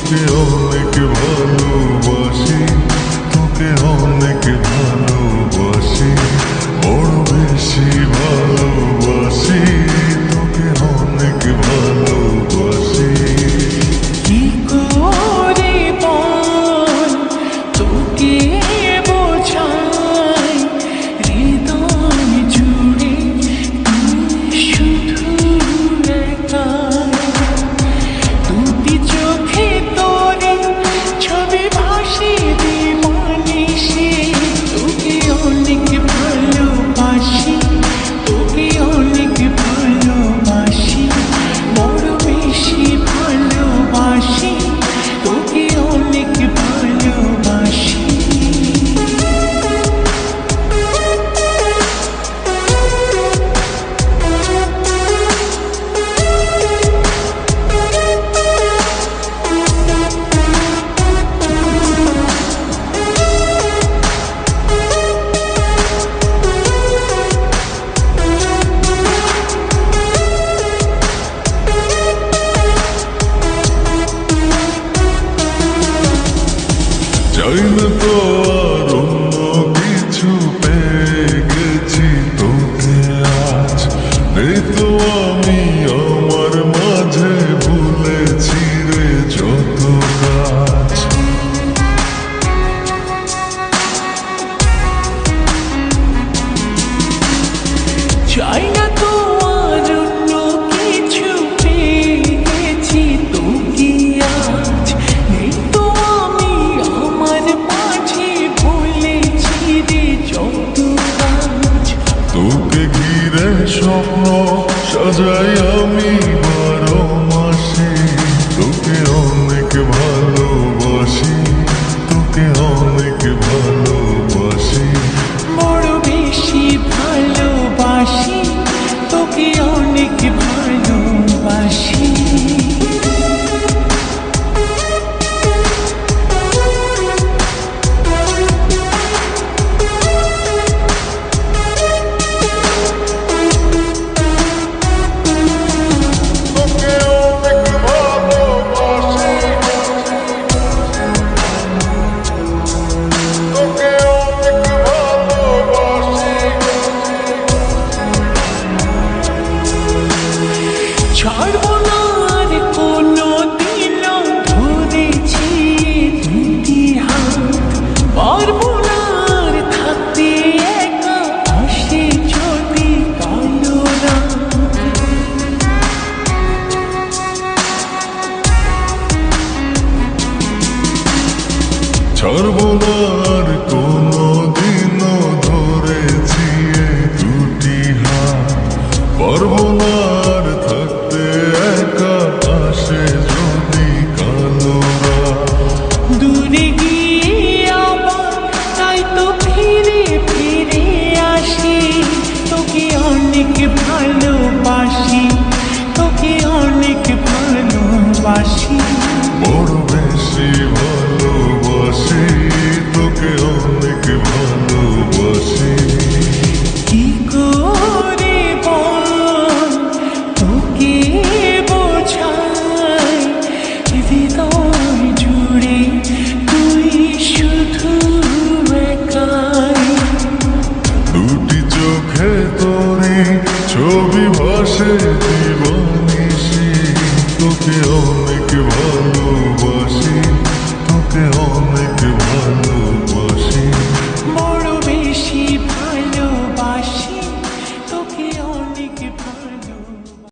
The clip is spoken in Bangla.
তোকে অনেক ভালোবাসি, তোকে অনেক ভালোবাসি, বড় বেশি ভালোবাসি, তোকে অনেক ভালোবাসি। কি করে বল তোকে বোঝাই, হৃদয় জুড়ে তুই শুধু একা। দুটি চোখে তোরে ছবি ভাসে দিবানিশি, তোকে অনেক ভালোবাসি, তোকে অনেক ভালোবাসি, বড় বেশি ভালোবাসি, তোকে অনেক ভালোবাসি। চাই না তো আর অন্য কিছু, পেয়ে গেছি তোকে আজ। নেই তো আমি আমার মাঝে, ভুলেছি রে যত কাজ। চাই না তো আর অন্য কিছু, পেয়ে গেছি তোকে আজ। নেই তো আমি আমার মাঝে, ভুলেছি রে যত কাজ। তোকে ঘিরে স্বপ্ন সাজাই আমি 12 মাসে, তোকে অনেক ভালোবাসি, তোকে অনেক ভালোবাসি, বড় বেশি ভালোবাসি, তোকে অনেক ভালোবাসি। তোকে অনেক ভালোবাসি, তোকে অনেক ভালোবাসি। ছাড়বো না আর কোনো দিনও, ধরেছি দুটি হাত। পারবো না আর থাকতে একা, আসে যদি কালো রাত। ছাড়বো না আর